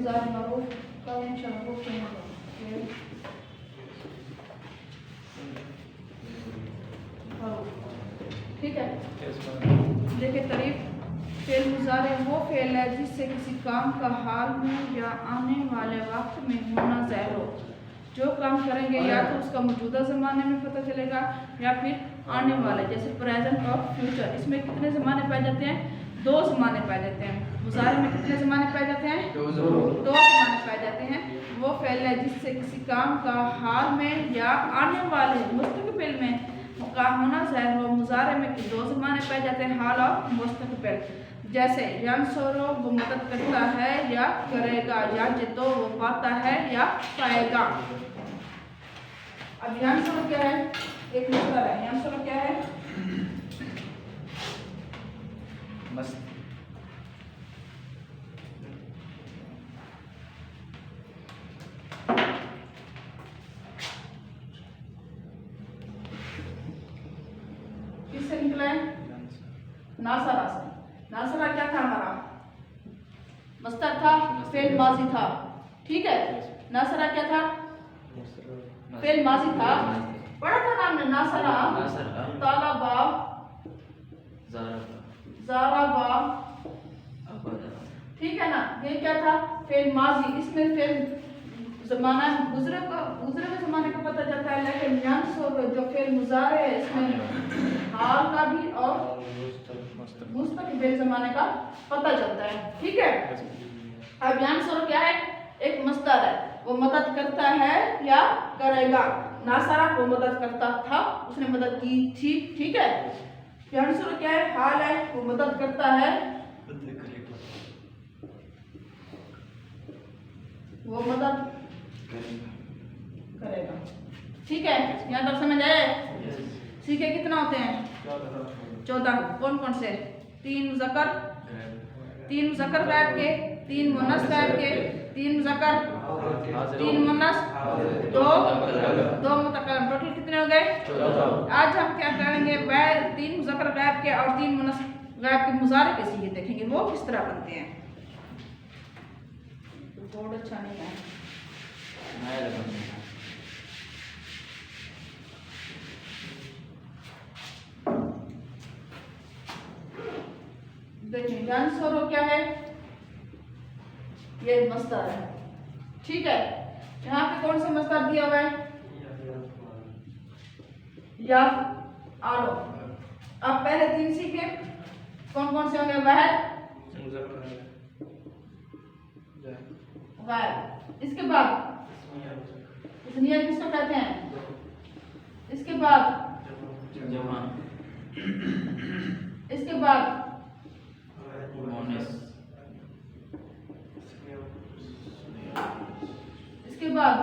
मुजारे मरूफ का इंशाअल्लाह वो क्या होगा। ठीक है, देखिए तारीफ फेल मुजारे वो फेल है जिससे किसी काम का हाल में या आने वाले वक्त में होना ज़ाहिर हो। जो काम करेंगे या तो उसका मौजूदा ज़माने में पता चलेगा या फिर आने वाले, जैसे प्रेजेंट और फ्यूचर। इसमें कितने ज़माने पाए जाते हैं? 2 ज़माने पाए जाते हैं। मुजारे में कितने ज़माने पाए जाते हैं? 2 ज़माने पाए जाते हैं। वो फेल है जिससे किसी काम का हाल में या आने वाले मुस्तकबिल में का होना ज़ाहिर हो। मुजारे में 2 ज़माने पाए जाते हैं, हाल और मुस्तकबिल। जैसे यंसुरो वो मदद करता है या करेगा, या जितो वो पाता है या पाएगा। अब यंसुरो क्या है? एक मसदर है। यंसुरो क्या है? किससे निकला है? नासरा से। नासरा क्या था? हमारा मस्तर था, फेल माजी था। ठीक है, नासरा क्या था? फेल माजी था। पढ़ा था नाम ने नासरा, तालाबा, ज़ाराबा। ठीक है ना, ये क्या था? फेल माजी। इसमें फेल ज़माना गुजरे हुए ज़माने का पता चलता है, लेकिन यंसुर जो फेल मुजारे है इसमें हाल का भी और मुस्तकबिल ज़माने का पता चलता है। ठीक है, अब यंसुर क्या है? एक मस्दर है, वो मदद करता है या करेगा। नासरा को मदद करता था, उसने मदद की थी। ठीक है, यंसुर क्या है? हाल है, वो मदद करता है, वो मदद करेगा। ठीक है, यहाँ तक समझ आए? सीखे कितना होते हैं? 14। कौन कौन से? 3 मुज़क्कर, 3 मुज़क्कर गायब के, 3 मुअन्नस गायब के, 3 मुज़क्कर, 3 मुअन्नस, 2 मुतकल्लिम। टोटल कितने हो गए? 14। आज हम क्या करेंगे? वह 3 मुज़क्कर गायब के और 3 मुअन्नस गायब के मुज़ारे के सीगे देखेंगे, वो किस तरह बनते हैं। बोर्ड अच्छा नहीं है। देखिए यंसुरो क्या है? ये मस्दर है। ठीक है, यहाँ पे कौन सा मस्दर दिया हुआ है? या आलो। अब पहले 3 सीखे, कौन कौन से होंगे? वह, इसके बाद तस्नीया किसको कहते हैं? इसके बाद इसके बाद इसके बाद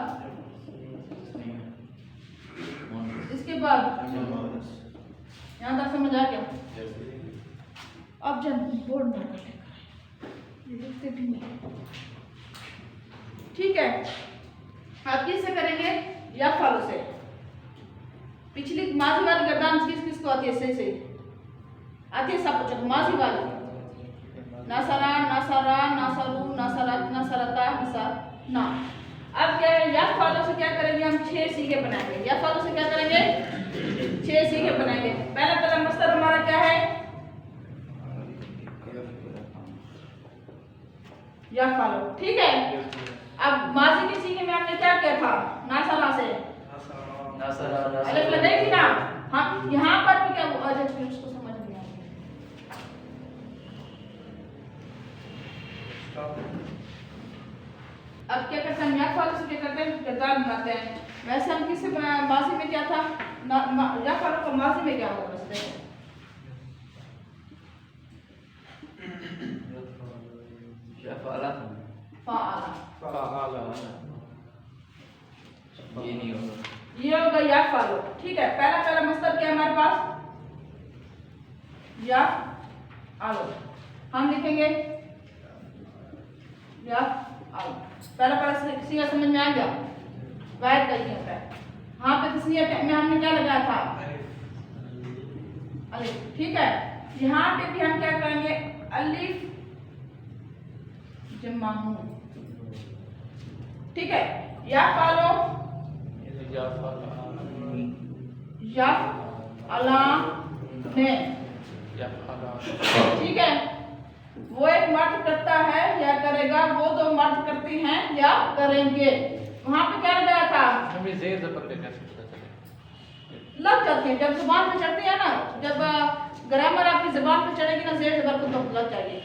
इसके बाद यहाँ तक समझ आ गया? अब जब बोर्ड में लिखते भी नहीं। ठीक है, आप किससे करेंगे? या फालो से। पिछली माजी वाली गर्दान किस किस को आती है? से आती है सब कुछ। माजी वाली नासरा, नासरा, नासरू, नासरत, नासरता, ना। अब क्या है? या फालो से क्या करेंगे? हम 6 सीखे बनाएंगे। या फालो से क्या करेंगे? 6 सीखे बनाएंगे। पहला मस्दर हमारा क्या है? या फालो। ठीक है, अब माजी के सीखे में हमने क्या किया था? नासरा से अलग लगाई थी ना। हम यहाँ पर भी क्या उसको समझ नहीं आ रही। अब क्या करते हैं? या फालो से क्या करते हैं? किरदार बनाते हैं। वैसे हम किससे माजी में क्या था? या फालो का माजी में क्या होगा? ये होगा या फालो। ठीक है, पहला मस्दर क्या है हमारे पास? या आलो। हम लिखेंगे या आलो। पहला सीगा समझ में आ गया? वाहिद का ही होता है। यहाँ पे तस्नीया में हमने क्या लगाया था? अलिफ। ठीक है, यहाँ पे भी हम क्या करेंगे? अलिफ जमा नून। ठीक है। या फालो ने, ठीक है। वो एक मर्द करता है या करेगा, वो दो मर्द करते हैं या करेंगे। वहां पे क्या लगाया था? लग जाते हैं जब जुबान पे चढ़ते हैं ना, जब ग्रामर आपकी जुबान पे चढ़ेगी ना जेर जबर को तो लग जाएगी।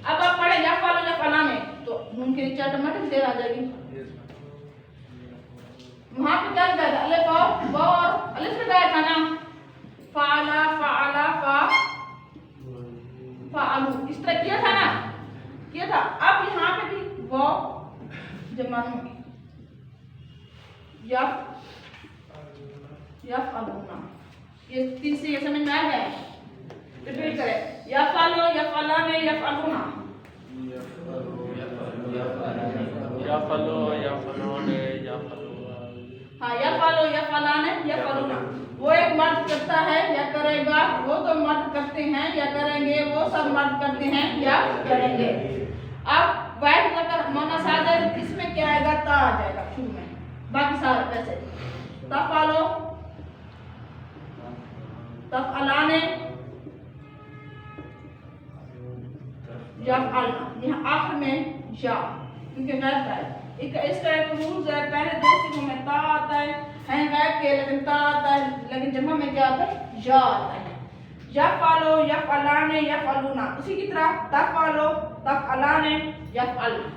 अब आप पढ़े या फालो या फला में तो नून के नीचे ऑटोमेटिक जेर आ जाएगी। वहां पे क्या लगाया था? अलिफ और अलिफ लगाया था ना, फाला फाला फालू, इस तरह किया था ना, किया था। अब यहाँ पे भी वो जमानू या फालूना, ये तीसरी ये समझ में आ गया? रिपीट करें, या फालो या फलाने या फालूना, हाँ या फालो या फलाने या फालूना। वो एक मर्द करता है या करेगा, वो तो मर्द करते हैं या करेंगे, वो सब मर्द करते हैं या करेंगे। अब वाइट का मोनस आ जाए, इसमें क्या आएगा? ता आ जाएगा शुरू में, बाकी सारे वैसे तफालो तफअलाने यफअलना, यहाँ आखिर में या, क्योंकि गैब है। इसका एक रूल है, पहले दो सिगों में ता आता है गैब के, लेकिन ता आता है, लेकिन जमा में क्या आता है? या आता है। यफअलो यफअलाने यफअलूना, उसी की तरह तफअलो तफअलाने यफअलना।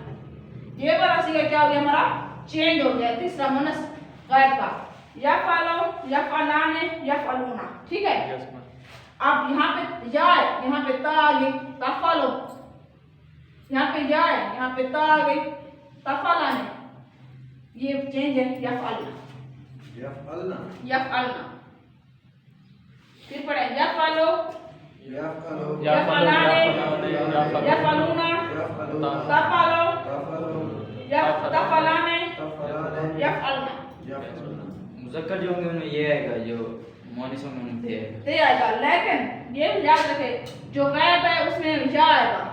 ये वाला सिगा क्या हो गया हमारा? चेंज हो गया, तीसरा मुनस गैब का। यफअलो यफअलाने यफअलूना, ठीक है। अब यहाँ पे या है, यहाँ पे ता आ गई, तफअलो, यहाँ पे या है, यहाँ पे ता आ गई, तफअलाने, ये चेंज है। यफअलना यफअलना, फिर पढ़े यफअलो यफअलाने यफअलूना, तफअलो तफअलाने यफअलना। मुज़क्कर जो होंगे उनमें ये आएगा, जो मोनिसों में उनमें ते आएगा, लेकिन ये याद रखे जो गैब है उसमें या आएगा,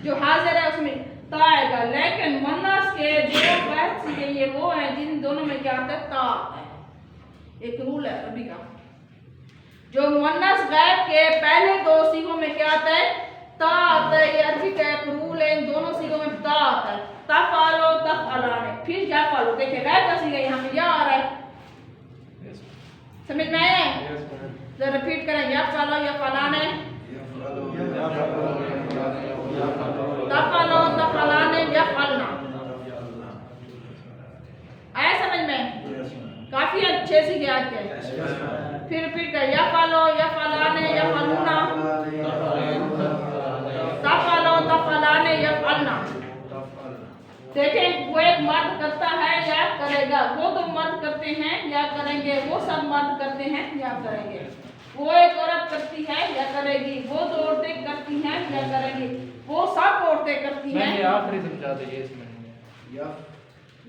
जो हाजिर है उसमें ता आएगा, लेकिन मुन्नस के जो वैध सीगे ये वो हैं जिन दोनों में क्या आता है? ता आता है। एक रूल है अरबी का, जो मुन्नस गैब के पहले दो सीगों में क्या आता है? ता आता है। ये अरबी का एक रूल है, इन दोनों सीगों में ता आता है। तफअलो तफअलाने, फिर यफअलो, देखिए गैब का सीगा यहाँ पे या आ रहा है, समझ में आया? तो रिपीट करें, यफअलो यफअलाने तफअलो तफअलाने यफअलना। आया समझ में? काफी अच्छे से याद किया। फिर रिपीट करें, यफअलो यफअलाने यफअलूना, तफअलो तफअलाने यफअलना। देखें, वो एक मर्द करता है या करेगा, वो तो मर्द करते हैं या करेंगे, वो सब मर्द करते हैं या करेंगे। वो एक औरत करती है या करेगी, वो दो औरतें करती हैं या करेंगी, वो सब औरतें करती हैं। ये आखिरी समझा दो, ये इसमें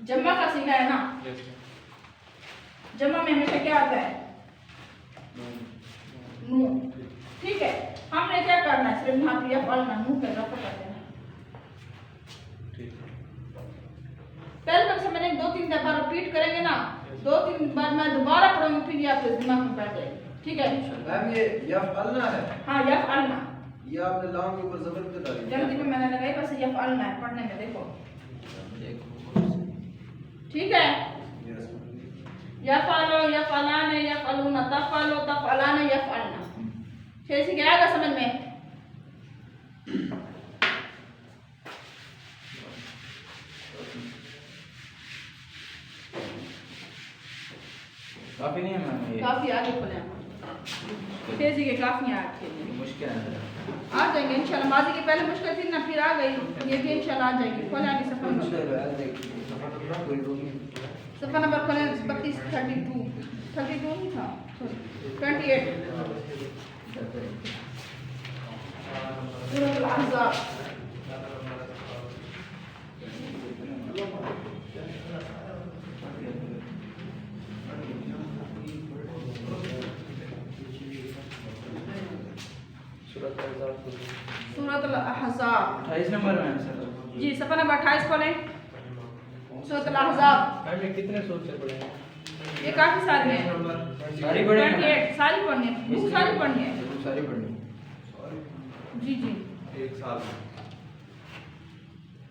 जमा का सीगा है ना, जमा में हमेशा क्या आता है? नून, ठीक है। हमने क्या करना है? सिर्फ यहाँ पे यफअलना नून पे रफा कर देना। पहले तक से मैंने 2-3 दफा रिपीट करेंगे ना, 2-3 बार मैं दोबारा पढ़ूंगी, फिर ये आपके दिमाग में बैठ जाएगी, ठीक है? मैम ये यफअलना है? हाँ यफअलना, ये आपने लाम के ऊपर जबर पे डाली। जल्दी में मैंने लगाई, बस यफअलना है पढ़ने में, देखो ठीक है। यफअलो यफअलाने यफअलूना, तफअलो तफअलाने यफअलना। कैसे क्या आएगा समझ में? काफी नहीं है मैम, ये काफी आगे खोले हम, तेजी के काफी आगे मुश्किल है। आ जाएंगे इंशाल्लाह। माजी की पहले मुश्किल थी ना, फिर आ गई, ये भी इंशाल्लाह आ जाएगी। खोले आगे सफर नंबर खोले 32 32 नहीं था, 28 सूरह अल-अहज़ाब। सूरह अल-अहज़ाब 28 नंबर में सर जी, सफर नंबर 28 खोलें। सूरत अल-अहज़ाब। मैम ये कितने सूर से पढ़े हैं? ये काफी सारी हैं, सारी बड़ी 28 सारी पढ़नी है, बुक सारी पढ़नी है। सारी पढ़नी जी जी एक साल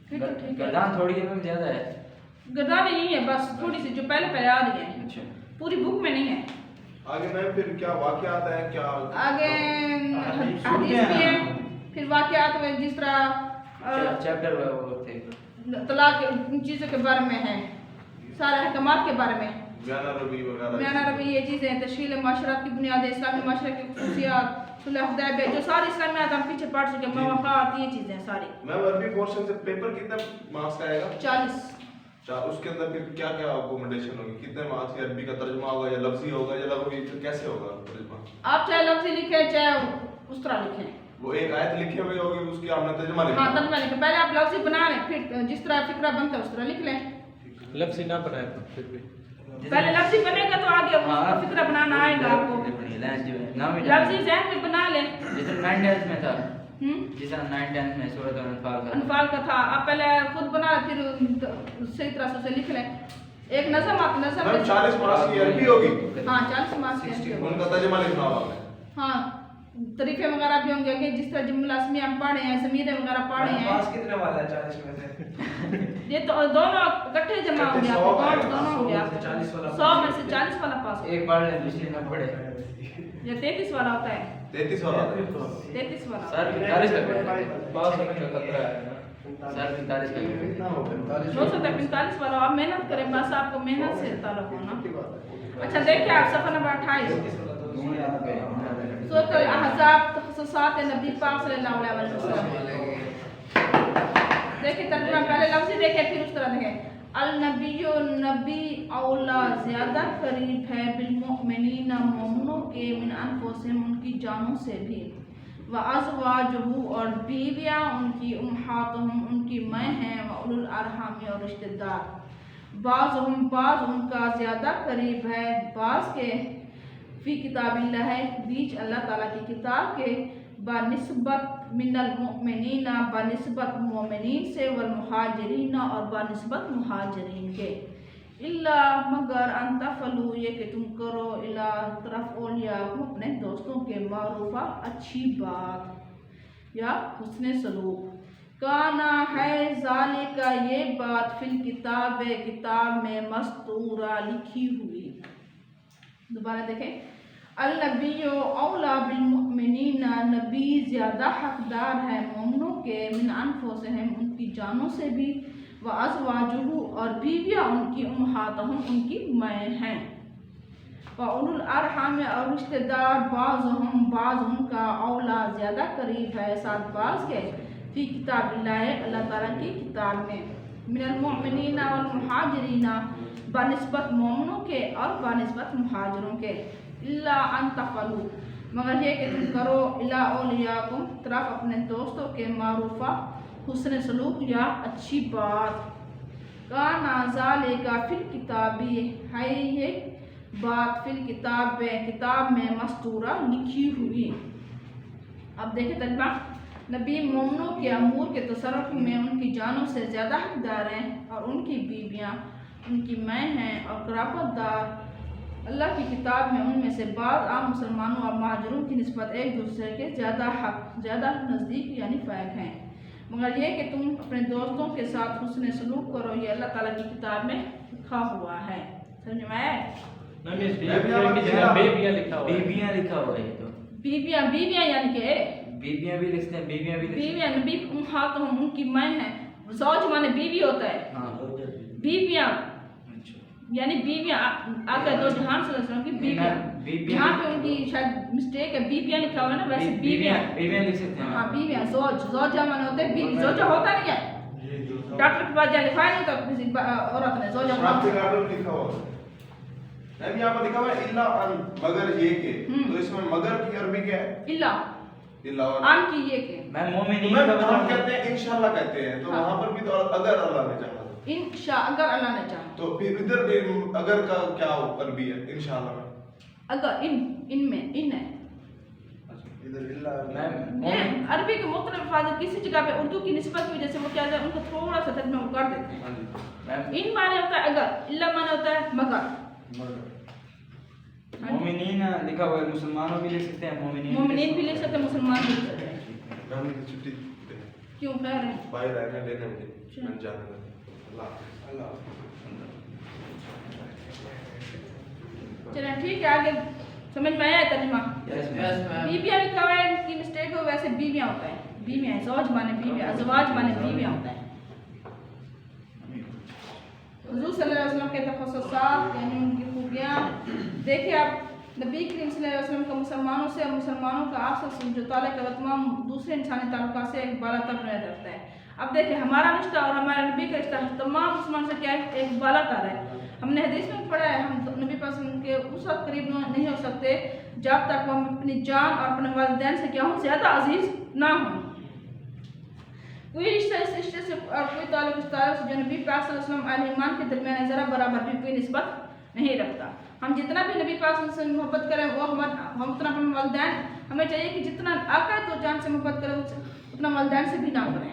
फिर तो ठीक है। गर्दान थोड़ी है मैम, ज्यादा है। गर्दान यही है बस थोड़ी सी जो पहले पहले आ रही है, अच्छा पूरी बुक में नहीं है। आगे मैम फिर क्या वाक्य आता है क्या? आगे हदीस भी है, फिर वाक़यात में जिस तरह चैप्टर वो थे। तलाक उन चीज़ों के बारे में है, सारे अहकामात के बारे में, बयान रबी वगैरह। बयान रबी ये चीज़ें, तश्कील माशरत की बुनियादें, इस्लामी माशरे की खुसूसियात, सुलह हुदैबिया, जो सारी इस्लामियात हम पीछे पढ़ चुके हैं, मवाक़ात, ये चीज़ें सारी। मैम अरबी पोर्शन से पेपर कितने मार्क्स का आएगा? 40। उसके अंदर फिर क्या क्या अकोमोडेशन होगी? कितने मार्क्स की अरबी का तर्जुमा होगा या लफ्जी होगा या लफ्जी कैसे होगा तर्जुमा? आप चाहे लफ्ज़ी लिखें चाहे उस तरह लिखें। वो एक आयत लिखे हुए होगी उसकी आपने तर्जुमा लिखा। हाँ तर्जुमा लिखें, पहले आप लफ्ज़ी बना लें, फिर जिस तरह फिक्रा बनता है उस तरह लिख लें। लफ्ज़ी ना बनाए तो फिर भी पहले लफ्ज़ी बनेगा तो आगे उसका फिक्रा बनाना आएगा आपको। लफ्ज़ी ज़हन में बना लें। जैसे 9 10 में था, जैसे 9 10 में सूरत अनफाल का था, आप पहले खुद बना फिर सही तरह से उसे लिख लें। एक नज़म आप नज़म मैम 40 मार्क्स की अरबी होगी। हाँ 40 मार्क्स की अरबी होगी। उनका तर्जुमा लिखना होगा आपने। हाँ तरीक़े वगैरह भी होंगे कि जिस तरह जुम्ला असमिया हम पढ़े हैं, ज़मीरें वगैरह पढ़े हैं। पास कितने वाला है 40 में से? ये तो दोनों इकट्ठे जमा हो गया, दोनों हो गया। 40 वाला 100 में से 40 वाला पास हो। एक पढ़ ले दूसरी ना पढ़े। ये 33 वाला होता है, 33 वाला। 33 वाला। सर 45 का पास होने का खतरा है ना। सर 45 का हो सकता है 45 वाला। आप मेहनत करें, बस आपको मेहनत से ताल्लुक होना। अच्छा देखिए आप सफ़र नंबर 28 सूरत अल-अहज़ाब तख़्सुसात नबी पाक सल्लल्लाहु अलैहि वसल्लम। देखिए तर्जुमा पहले लफ्ज़ी देखें फिर उस तरह देखें। अल-नबिय्यु नबी औला ज़्यादा करीब है बिल-मुअमिनीना मोमिनों के मिन अनफुसिहिम उनकी जानों से भी, व अज़वाजुहु और बीवियाँ उनकी उम्महातुहुम उनकी माँ हैं, व उलुल अरहाम और रिश्तेदार, बाज़ुहुम बाज़ उनका ज़्यादा करीब है बाज़ के फ़ी किताबिल्लाह बीच अल्लाह ताला की किताब के, बानिस्बत मिनल मुमिनीना बानिस्बत मोमिनीन से, वल मुहाजिरीना और बानिस्बत मुहाजिरीन के, इल्ला मगर अंतफलू ये कि तुम करो इला तरफ ओलिया अपने दोस्तों के मारूफा अच्छी बात या हुस्ने सलूक, काना है ज़ालिका ये बात फिल किताब किताब में मस्तूरा लिखी हुई। दोबारा देखें। अल-नबिय्यु औला बिल-मुअमिनीना नबी ज़्यादा हकदार है मोमिनों के मिन अनफुसिहिम उनकी जानों से भी, व अज़वाजुहु और बीवियाँ उनकी उम्महातुहुम उनकी माँ हैं, व उलुल अरहाम और रिश्तेदार बाज़ुहुम बाज़ उनका औला ज़्यादा करीब है साथ बाज़ के फ़ी किताबिल्लाह अल्लाह ताला की किताब में, मिनल मुअमिनीना वल मुहाजिरीना बानिस्बत मोमिनों के और बानिस्बत मुहाजिरों के, इल्ला अन तफ़अलू मगर ये कि तुम करो इला औलियाकुम तरफ अपने दोस्तों के मारूफा हुस्न सलूक या अच्छी बात, काना ज़ालिका फिल किताबी है ये बात फिल किताब में मस्तूरा लिखी हुई। अब देखिए तर्जुमा। नबी मोमिनों के अमूर के तसर्रुफ में उनकी जानों से ज़्यादा हकदार हैं और उनकी बीवियाँ उनकी माँ हैं, और क़राबतदार अल्लाह की किताब में उनमें से बाद आम मुसलमानों और महाजरों की निस्बत एक दूसरे के ज़्यादा नज़दीक यानी फ़ैक हैं, मगर ये कि तुम अपने दोस्तों के साथ हुस्न सलूक करो ये अल्लाह ताला की किताब में लिखा हुआ है। समझ में आया? मैम ये बीवियां की जगह बेबियां लिखा हुआ है। बीबियां लिखा हुआ है। तो बीवियाँ यानी कि बीबियां भी लिखते हैं, बीबियां भी लिखते हैं। बीवियाँ नबी उम्महातुहुम उनकी माँ हैं, ज़ौज माने बीवी होता है। हाँ बीवियाँ यानी बीवियाँ आगे दो जहान से की बीवियाँ, यहाँ पे उनकी शायद मिस्टेक है, बीवियाँ लिखा हुआ है ना, वैसे बीवियाँ लिख सकते हैं। हाँ बीवियाँ ज़ौजा माने होते हैं बीवी, ज़ौजा होता नहीं है, डॉक्टर के पास जाने लिखा नहीं होता किसी औरत ने ज़ौजा लिखा हुआ है। मैम यहाँ पर लिखा हुआ है इल्ला अन मगर ये के, तो इसमें मगर की अरबी क्या है? इल्ला इल्ला और आम की ये के मैं मोमिनीन मैम का हम मतलब कहते हैं इंशाल्लाह कहते हैं, तो हाँ। वहाँ पर भी तो अगर अल्लाह ने चाहा अगर अल्लाह ने चाहा, तो फिर इधर अगर का क्या अरबी है इंशाल्लाह में? अगर इन में इन है इधर इल्ला ये अरबी के मुख्तलिफ अल्फाज किसी जगह पे उर्दू की निस्बत की वजह से वो क्या है उनको थोड़ा सा तर्जुमा वो कर देते हैं। हाँ जी मैम इन माने होता है अगर, इल्ला माने होता है मगर। मोमिनीन लिखा हुआ है, मुसलमानों भी लिख सकते हैं, मोमिनीन भी लिख सकते हैं, मुसलमान भी लिख सकते हैं। मैम की छुट्टी पे क्यों कह रहे हैं? बाहर आए हैं लेने मुझे मैं जाने का अल्लाह अल्लाह चलें ठीक है, आगे समझ में आया है तर्जुमा? Yes ma'am. बीबियाँ लिखा हुआ है, इनकी मिस्टेक हो, वैसे बीबियाँ होता है, बीबियाँ ज़ौज माने बीबियाँ, अज़वाज माने बीबियाँ होता है। हुज़ूर सल्लल्लाहु अलैहि वसल्लम के तख़स्सुसात यानी उनकी खूबियाँ देखिए आप। नबी करीम सल्लल्लाहु अलैहि वसल्लम का मुसलमानों से और मुसलमानों का आपस जो ताल्लुक़ है तमाम दूसरे इंसानी ताल्लुकात से एक बालातर बुनियाद रखता है। अब देखिए हमारा रिश्ता और हमारे नबी का रिश्ता तमाम मुसलमान से क्या है, एक बालातर है। हमने हदीस में पढ़ा है हम तो नबी पास के उस वक्त करीब नहीं हो सकते जब तक हम अपनी जान और अपने वालिदैन से क्या हों ज़्यादा अजीज़ ना हों। कोई रिश्ता इस रिश्ते से और कोई ताल्लुक़ इस ताल्लुक़ से जो नबी पाक सल्लल्लाहु अलैहि वसल्लम और ईमान के दरमियान ज़रा बराबर भी कोई निस्बत नहीं रखता। हम जितना भी नबी पाक से मोहब्बत करें वो हम उतना अपने वालिदैन हमें चाहिए कि जितना आका तो जान से मोहब्बत करें उतना वालिदैन से भी ना करें।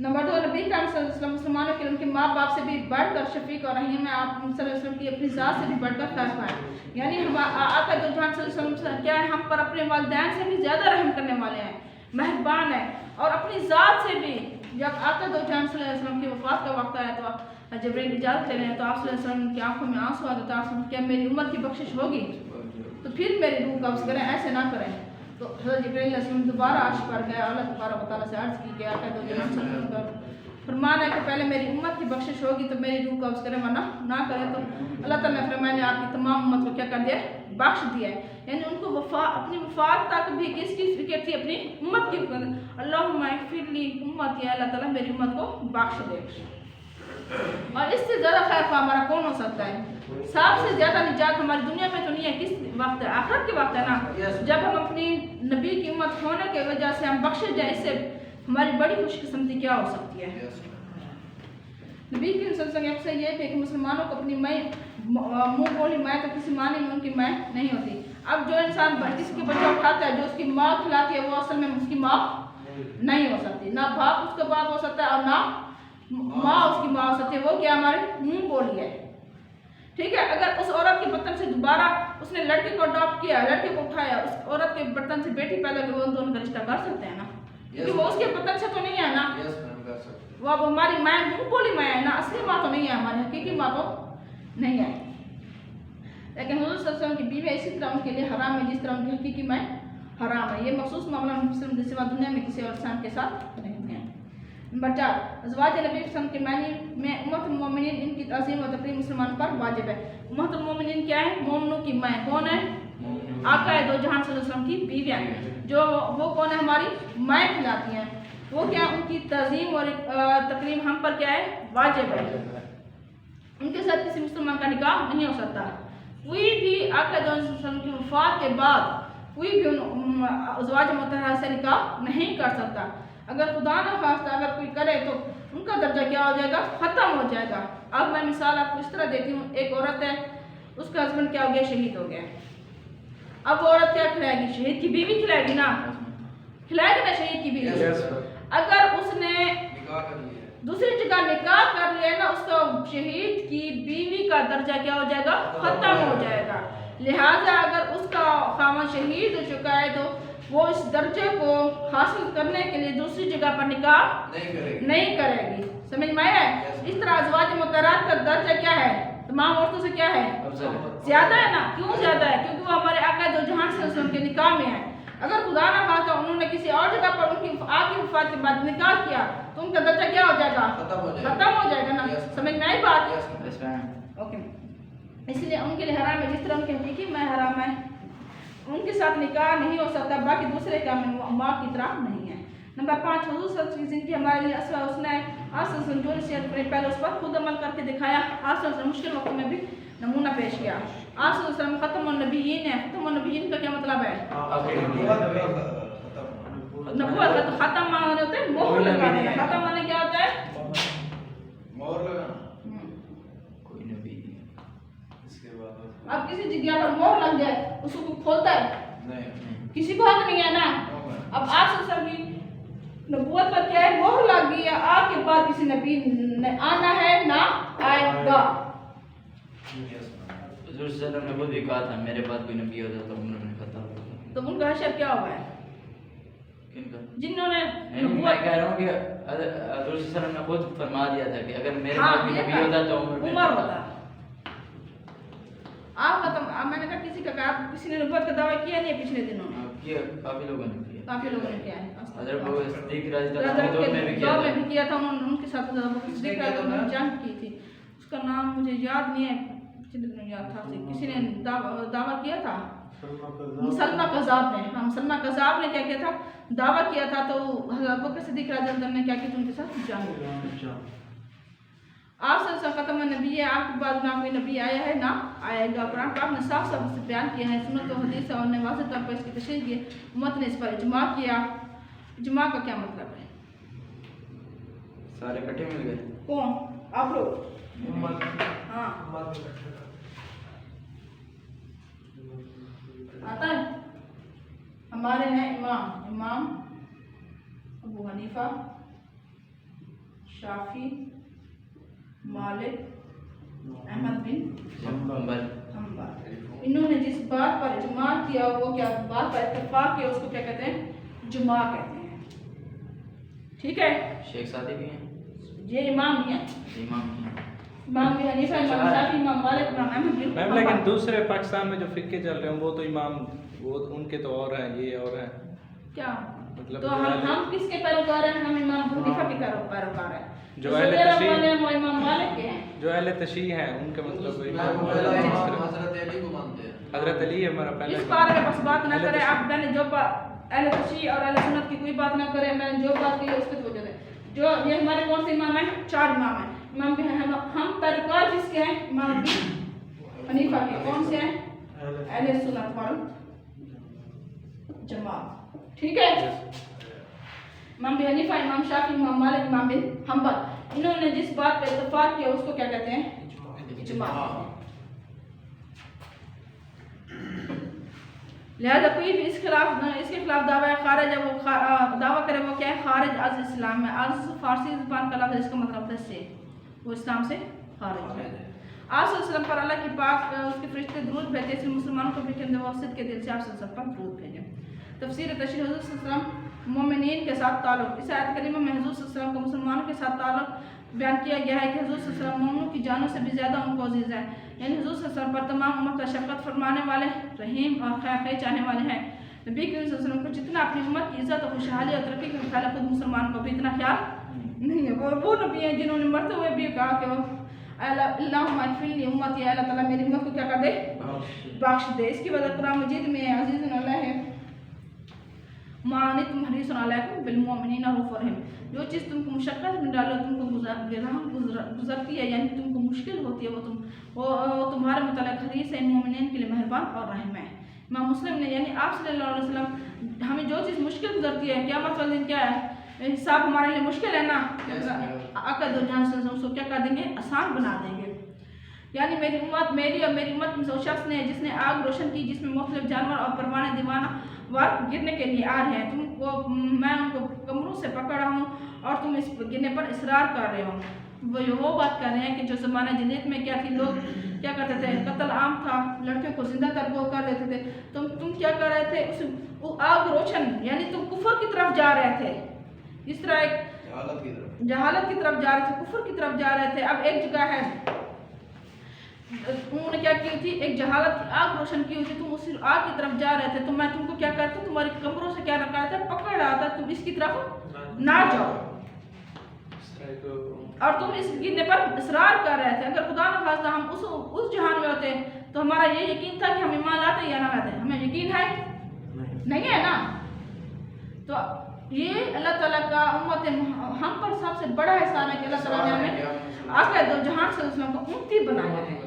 नंबर 2, नबी का मुसलमानों के उनके माँ बाप से भी बढ़कर शफीक और रहीम है। आप सल्लल्लाहु अलैहि वसल्लम की अपनी ज़ात से भी बढ़कर ख़ास है, यानी हम आका दो जहान सल्लल्लाहु अलैहि वसल्लम क्या है, हम पर अपने वालिदैन से भी ज़्यादा रहम करने वाले हैं, मेहरबान है। और अपनी ज़ात से भी जब आका दो जहान सल्लल्लाहु अलैहि वसल्लम की वफ़ात का वक्त आया तो जबरील इजाज़त ले रहे हैं तो आप सल्लल्लाहु अलैहि वसल्लम की आंखों में आंसू आ गए। आप क्या मेरी उम्र की बख्शिश होगी तो फिर मेरी रूह कब्ज़ करें, ऐसे ना करें। तो हज़रत जबरील अलैहिस्सलाम दोबारा अर्श पर गए, अल्लाह तबारक व तआला से अर्ज़ की कि आका दो जहान सल्लल्लाहु अलैहि वसल्लम फरमान है कि पहले मेरी उम्मत की बख्शिश होगी तो मेरी रूह कब्ज़ करें, वरना ना करें। तो अल्लाह ताला ने फरमाया मैंने आपकी तमाम उम्मत को क्या कर दिया, बख्श दिया है। यानी उनको वफा अपनी वफात तक भी किसकी फिक्र थी, अपनी उम्मत की फिक्र। अल्लाहुम्मा इग़फिर ली उम्मती, अल्लाह ताला मेरी उम्मत को बख्श दे। और इससे ज़्यादा खैर हमारा कौन हो सकता है? सबसे ज़्यादा निजात हमारी दुनिया में तो नहीं है, किस वक्त है, आखिरत के वक्त है ना, जब हम अपनी नबी की उम्मत होने की वजह से हम बख्शे जाए। इससे हमारी बड़ी खुशकिस्मती क्या हो सकती है? नबी की सल्लल्लाहु अक्सर ये कि मुसलमानों को अपनी माँ मुँह बोली माँ तो किसी माने में उनकी माँ नहीं होती। अब जो इंसान किसी के बच्चा उठाता है जो उसकी माँ खिलाती है वो असल में उसकी माँ नहीं हो सकती, ना बाप उसका बाप हो सकता है और ना माँ उसकी माँ हो सकती है। वो क्या हमारे मुँह बोली है, ठीक है। अगर उस औरत के बर्तन से दोबारा उसने लड़के को अडॉप्ट किया, लड़के को उठाया, उस औरत के बर्तन से बेटी पैदा की, वो दोनों का रिश्ता कर सकते हैं ना, क्योंकि वो उसके बर्तन से तो नहीं है ना, वो अब हमारी माँ मुँह बोली माँ है ना, असली माँ तो नहीं है, हमारी हकीकी माँ तो नहीं है। लेकिन हुज़ूर सल्लल्लाहु अलैहि वसल्लम की बीवी इसी तरह उनके लिए हराम है जिस तरह उनकी हकीकी माँ हराम है। ये मखसूस मामला मुस्लिम सिवा दुनिया में किसी और इंसान के साथ नहीं है। नंबर 4, अज़वाज नबी वसल्लम के मानी में उम्मतुल मोमिनीन इनकी तज़ीम और तकरीम मुसलमान पर वाजिब है। उम्मतुल मोमिनीन क्या है? मोमिनों की माँ कौन है? आका दो जहान सल्लल्लाहु अलैहि वसल्लम की बीवियाँ हैं, जो वो कौन है? हमारी माँ खिलाती हैं। वो क्या उनकी तज़ीम और तकरीम हम पर क्या है? वाजिब है। उनके साथ किसी मुसलमान का निकाह नहीं हो सकता। कोई भी आका दो जहान सल्लल्लाहु अलैहि वसल्लम की वफ़ात के बाद कोई भी अज़वाज मुतहरा से निकाह नहीं कर सकता। अगर खुदा न खास्ता अगर कोई करे तो उनका दर्जा क्या हो जाएगा? ख़त्म हो जाएगा। अब मैं मिसाल आपको इस तरह देती हूँ, एक औरत है, उसका हस्बैंड क्या हो गया? शहीद हो गया। अब वो औरत क्या खिलाएगी? शहीद की बीवी खिलाएगी ना, खिलाएगी ना शहीद की बीवी। अगर उसने दूसरी जगह निकाह कर लिया ना, उसका शहीद की बीवी का दर्जा क्या हो जाएगा? ख़त्म हो जाएगा। लिहाजा अगर उसका खामन शहीद हो चुका है तो वो इस दर्जे को हासिल करने के लिए दूसरी जगह पर निकाह नहीं करेगी। समझ में आया है? इस तरह अज़वाज मुतहरात का दर्जा क्या है? तमाम औरतों से क्या है? ज़्यादा है ना। क्यों ज़्यादा है? क्योंकि वो हमारे आका दो जहान सल्लल्लाहु अलैहि वसल्लम के निकाह में है। अगर खुदा ना खास्ता उन्होंने किसी और जगह पर उनकी आखिरी वफ़ात के बाद निकाह किया तो उनका दर्जा क्या हो जाएगा? खत्म हो जाएगा ना। समझ में आई बात? ओके। इसलिए उनके लिए हराम है जिस तरह उनके हकीकी में हराम है। उनके साथ निकाह नहीं हो सकता, बाकी दूसरे का माँ की तरह नहीं है। नंबर 5, हुज़ूर सल्लल्लाहु अलैहि वसल्लम की ज़िंदगी हमारे लिए असवा उसने आसन जो नसीहत पहले उस पर खुद अमल करके दिखाया। आसन मुश्किल वक्त में भी नमूना पेश किया। आसन ख़त्मुन नबिय्यीन है। ख़त्मुन नबिय्यीन का क्या मतलब है? नबूवत का तो ख़त्म माने होते हैं मोहर लगाने का। ख़त्म माने क्या होता है? मोहर लगाना। कोई नबी इसके बाद अब किसी जगह पर मोहर लग जाए उसको खोलता है किसी को हक नहीं है ना। अब आप सब की नबूवत पर क्या है, मोहर लग गई है, आपके बाद किसी नबी ने आना है ना आएगा। हुजूर सल्लल्लाहु अलैहि वसल्लम ने खुद भी कहा था मेरे बाद कोई नबी होता तो उन्होंने खत्म होता। तो उनका हशर क्या हुआ है? किनका? जिन्होंने मैं कह रहा हूँ कि हुजूर सल्लल्लाहु अलैहि वसल्लम ने खुद फरमा दिया था कि अगर मेरे बाद कोई नबी होता तो उमर होता। आप खत्म। मैंने कहा किसी का कहा, किसी ने नबूवत का दावा किया नहीं पिछले दिनों में? किया, काफी लोगों ने किया। काफी लोगों ने किया है। हज़रत अबू बकर सिद्दीक़ रज़ी अल्लाह अन्हु दौर में भी किया था। उनके साथ अबू बकर सिद्दीक़ रज़ी अल्लाह अन्हु ने जंग की थी। उसका नाम मुझे याद नहीं है, याद था। किसी ने दावा किया था, सलमा कज़ाब ने। हम सलमा कज़ाब ने क्या किया था, दावा किया था। तो हज़रत अबू बकर सिद्दीक़ रज़ी अल्लाह अन्हु ने क्या किया, उनके साथ जंग। आप सब खत्म नबी है, आपके बाद ना कोई नबी आया है ना आएगा। कुरान पाक ने साफ साफ से बयान किया है, सुन्नत और हदीस और वाज़ेह तौर पर इसकी तशरीह की। उम्मत ने इस पर इजमा किया। इजमा का क्या मतलब है? सारे इकट्ठे मिल गए। कौन? आप लोग? हाँ, आता है। हमारे हैं इमाम अबू हनीफा, शाफी, मालिक, अहमद बिन हम्बल। इन्होंने जिस बात पर इजमा किया, वो क्या बात पर इत्तेफाक किया, उसको क्या कहते हैं? जुमा कहते हैं। ठीक है। शेख सादी भी हैं, ये इमाम भी हैं। इमाम भी हनीफा, इमाम शाफी, इमाम मालिक, इमाम अहमद बिन मैम लेकिन दूसरे पाकिस्तान में जो फिक्के चल रहे हैं वो तो इमाम, वो उनके तो और हैं, ये और हैं क्या मतलब। तो हम किसके पैरोकार हैं? हम इमाम हनीफा के पैरोकार हैं। जो अहले तशरीह, वो इमाम मालिक के हैं। जो अहले तशरीह हैं उनके मतलब हजरत अली है हमारा पहला। इस बारे में बस बात ना करें आप। मैंने जो अहले तशरीह और अहले सुन्नत की कोई बात ना करें। मैंने जो बात की है उसकी वजह से जो ये हमारे कौन से इमाम हैं? 4 इमाम हैं। इमाम के हैं हम पैरोकार किसके हैं? इमाम हनीफा के। कौन से हैं? अहले सुन्नत वल जमात। ठीक है। इमाम हनीफा, इमाम शाफी, इमाम मालिक, इमाम बिन हम्बल, इन्होंने जिस बात पे इत्तेफाक किया उसको क्या कहते हैं? इजमा। लिहाजा कोई भी इसके खिलाफ दावा खारिज है, वो दावा करे वो क्या है? खारिज अज इस्लाम में। आज फारसी ज़ुबान का लफ्ज़ है, इसका मतलब है से, वो इस्लाम से खारिज है। आप सल्लल्लाहु पर अल्लाह की पाक उसके फरिश्ते दुरूद भेजे, इसलिए मुसलमानों को भी कहते हैं वो के दिल से आप सल्लल्लाहु पर दुरूद भेजें। तफसीर तशरीह हुज़ूर सल्लल्लाहु अलैहि वसल्लम मोमिनीन के साथ ताल्लुक़। इस आयत करीमा में हुज़ूर सल्लल्लाहु अलैहि वसल्लम को मुसलमानों के साथ ताल्लुक़ बयान किया गया है कि हुज़ूर सल्लल्लाहु अलैहि वसल्लम मोमिनों की जानों से भी ज़्यादा उनको अजीज़ है। यानी हुज़ूर सल्लल्लाहु अलैहि वसल्लम पर तमाम उम्मत का शफ़क़त फरमाने वाले, रहीम और खैर चाहने वाले हैं। नबी करीम सल्लल्लाहु अलैहि वसल्लम को जितना अपनी उम्मत की इज़्ज़त और खुशहाली और तरक्की का ख्याल है, खुद मुसलमान को भी इतना ख्याल नहीं है। वो नबी हैं जिन्होंने मरते हुए भी कहा कि अल्लाहुम्मा इग़फ़िर उम्मती, अल्लाह ताला मेरी उम्मत को क्या कर दे? बख्श दे। इसकी वजह कुरान मजीद में अज़ीज़ुन अलैहि मानितुम हरीसुन अलैकुम बिल मुमिनीना रऊफ़ुर रहीम। जो चीज़ तुमको मुशक्क़त में डालो, तुमको गुजरती है, यानी तुमको मुश्किल होती है, वो तुम्हारे मुतालिक हरीस है, मोमिनीन के लिए मेहरबान और रहम है। इमाम मुस्लिम ने यानी आप सल्लल्लाहु अलैहि वसल्लम हमें जो चीज़ मुश्किल गुजरती है, क़यामत वाले दिन क्या है? हिसाब हमारे लिए मुश्किल है ना, अकद और जान से उसको क्या कर देंगे? आसान बना देंगे। यानी मेरी और मेरी उम्मत में वो शख्स ने जिसने आग रोशन की, जिसमें मुख्तलिफ जानवर और परवाने दीवाना वार गिरने के लिए आ रहे हैं। मैं उनको कमरों से पकड़ रहा हूँ और तुम इस गिरने पर इसरार कर रहे हो। वो बात कर रहे हैं कि जो ज़माना जदीद में क्या थी, लोग क्या करते थे? कत्ल आम था, लड़कियों को जिंदा तरको कर देते थे। तुम क्या कर रहे थे? उस आग रोशन यानी तुम कुफर की तरफ जा रहे थे। इस तरह एक जहालत की तरफ जा रहे थे, कुफर की तरफ जा रहे थे। अब एक जगह है उन्होंने क्या की थी? एक जहालत की आग रोशन की हुई थी, तुम उसी आग की तरफ जा रहे थे। तो मैं तुमको क्या करता, तुम्हारी कमरों से क्या रखा था? पकड़ रहा था, तुम इसकी तरफ ना जाओ और तुम इस गिरने पर इसरार कर रहे थे। अगर खुदा न खास्ता हम उस जहान में होते तो हमारा ये यकीन था कि हम ईमान लाते या ना लाते। हमें यकीन है नहीं है ना। तो ये अल्लाह ताला का उम्मत हम पर सबसे बड़ा एहसान है कि अल्लाह ताला ने हमें आगे दो जहान से उसमें उम्मती बनाया है।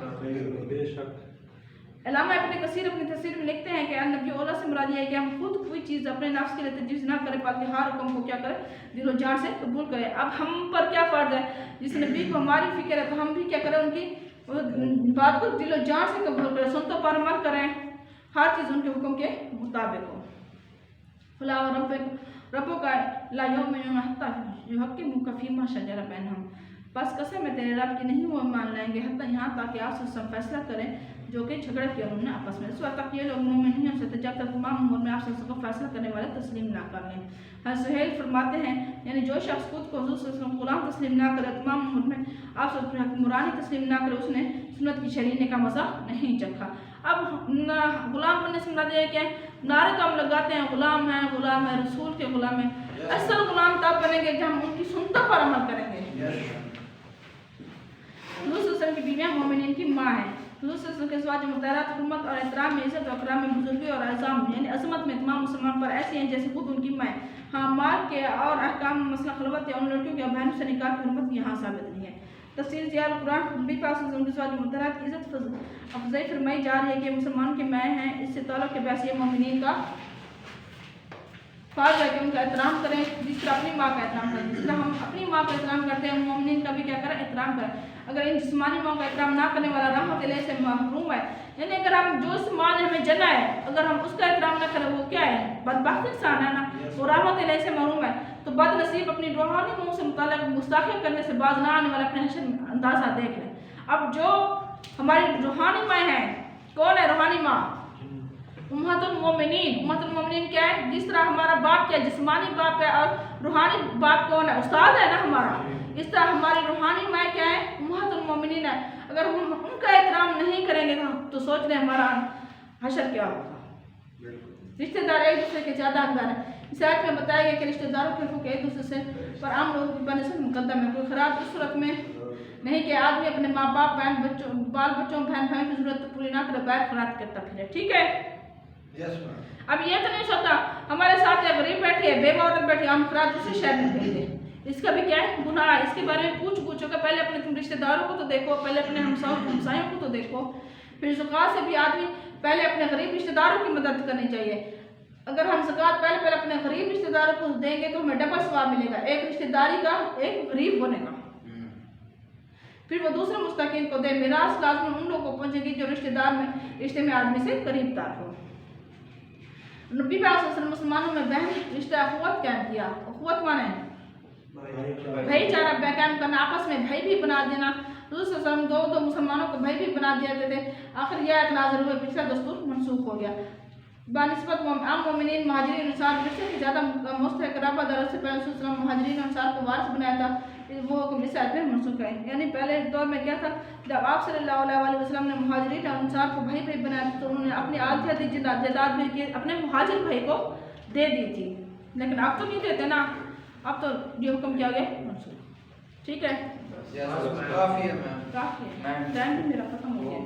अल्लामा इब्न कसीर अपनी तफसीर में लिखते हैं कि नबी औला से मुराद है कि हम खुद कोई चीज़ अपने नफ्स के लिए तजवीज़ ना करें, बल्कि हर हुक्म को क्या करें? दिलो जान से कबूल करें। अब हम पर क्या फ़र्ज़ है? जिस नबी को हमारी फ़िक्र है तो हम भी क्या करें? उनकी बात को दिलो जान से कबूल करें, सुन तो पर अमल करें। हर चीज़ उनके हुक्म के मुताबिक हो। फला रब्बो का ला युमिनून हत्ता युहक्किमुका फीमा शजरा बैनहुम, बस कसम है तेरे रब की नहीं वो मान लेंगे हत्ता यहाँ ताकि आपसे सब फैसला करें जो कि झगड़ा किया उन्होंने आपस में। इस वक्त तक ये लोग मोमिन नहीं हो सकते जब तक तमाम उम्र में आपसे सबको फैसला करने वाले तस्लीम ना कर लें। हज़रत सुहेल फरमाते हैं यानी जो शख्स खुद को हुज़ूर सल्लल्लाहु अलैहि वसल्लम गुलाम तस्लीम ना करे, तमाम उम्र में आप सब हुक्मरानी तस्लीम ना करे, उसने सुन्नत की शरीने का मज़ा नहीं चखा। अब गुलाम बनने से मुराद ये क्या है? नारे तो हम लगाते हैं गुलाम है रसूल के गुलाम है। असल गुलाम तब बनेंगे जब हम उनकी सुन्नतों पर अमल करेंगे। हुज़ूर सल्लल्लाहु अलैहि वसल्लम की बीवियाँ मोमिनीन की माँ है। हुज़ूर सल्लल्लाहु अलैहि वसल्लम के ज़वाज मुतहरात हुर्मत और एहतराम में इज़्ज़त और इकराम में बुजुर्गी और अज़ाम यानी अज़मत में तमाम मुसलमान पर ऐसी हैं जैसे खुद उनकी माँ। हाँ, माल के और अहकाम में मसला खलवत या उन लड़कियों के बहनों से निकाह की हुर्मत यहाँ साबित नहीं है। तफसीर ज़ियाल कुरान नबी पाक सल्लल्लाहु अलैहि वसल्लम के ज़वाज मुतहरात की इज़्ज़त अफज़ाई फरमाई जा रही है कि मुसलमान की माँ हैं, इससे ताल्लुक़ के बैसिया मोमिनीन का फ़र्ज़ है कि उनका एहतराम करें जिस तरह अपनी माँ का एहतराम करें। जिस तरह हम अपनी माँ का एहतराम करते हैं मोमिनीन का भी क्या करें? एहतराम करें। अगर इन जिस्मानी माँ का एहतराम ना करने वाला रहमत इलाही से महरूम है, यानी अगर हम जो इस माँ ने हमें जना है अगर हम उसका एहतराम ना करें वो क्या है? बदबख्त इंसान है ना, वो रहमत इलाही से महरूम है। तो बदनसीब अपनी रूहानी मुँह से मुताल्लिक़ गुस्ताखी करने से बाज ना आने वाला अपने हशर में अंदाज़ा देख लें। अब जो हमारी रूहानी माँ है, कौन है रूहानी माँ? उम्मतुल मोमिनीन। उम्मतुल मोमिनीन क्या है? जिस तरह हमारा बाप क्या जिस्मानी बाप है और रूहानी बाप कौन है? उस्ताद है ना हमारा। इस तरह हमारी रूहानी माँ क्या है? उम्मतुल मोमिनीन है। अगर हम उनका एहतराम नहीं करेंगे तो सोच लें हमारा हशर क्या होगा। रिश्तेदार एक दूसरे के ज़्यादा हकदार है। इस आयत में बताया गया कि रिश्तेदारों के हकूक़ एक दूसरे से पर आम लोगों की बनस्बत मुकद्दम है। कोई ख़राब इस सूरत में नहीं कि आदमी अपने माँ बाप बाल बच्चों बहन भाई की जरूरत पूरी ना करे, बैर खराब करता फिरे। ठीक है। अब ये तो नहीं सोचता हमारे साथ एक गरीब बैठी है, बेवा औरत बैठी है, हम खराब दूसरे शहर में भेज दें, इसका भी क्या है? गुनाह है। इसके बारे में पूछो कि पहले अपने तुम रिश्तेदारों को तो देखो, पहले अपने हमसायों को तो देखो। फिर ज़कात से भी आदमी पहले अपने गरीब रिश्तेदारों की मदद करनी चाहिए। अगर हम ज़कात पहले अपने गरीब रिश्तेदारों को देंगे तो हमें डबल सवाब मिलेगा, एक रिश्तेदारी का एक गरीब बनेगा। फिर वो दूसरे मुस्तकीन को दे। मिरास लाज़मी उन लोगों को पहुँचेगी जो रिश्ते में आदमी से करीब तार हो। नबी पाक सल्लल्लाहु अलैहि वसल्लम मुसलमानों में बहन रिश्ता अखुवत क्या किया? अखुवत माने भाईचारा कायम करना, आपस में भाई भी बना देना। हुज़ूर सल्लल्लाहु अलैहि वसल्लम दो मुसलमानों को भाई भी बना देते थे। आखिर यह आयत नाज़िल हुई, पिछला दस्तूर मनसूख हो गया। बानिस्बत आम मोमिनीन मुहाजिरीन अंसार में से ज़्यादा मुस्तहक़ रबा दरस से पहले रसूल सल्लल्लाहु अलैहि वसल्लम मुहाजिरीन अंसार को वारिस बनाया था, वो हुक्म इस आयत में मनसूख है। यानी पहले दौर में क्या था, जब आप सल्लल्लाहु अलैहि वसल्लम ने मुहाजिरीन और अंसार को भाई बनाया तो उन्होंने अपनी आधी जायदाद भी अपने मुहाजिर भाई को दे दी थी, लेकिन अब तो नहीं देते ना, अब तो ये हुक्म क्या गया? मनसूख। ठीक है, काफी है मैम। काफ़ी है, टाइम भी मेरा खत्म हो गया।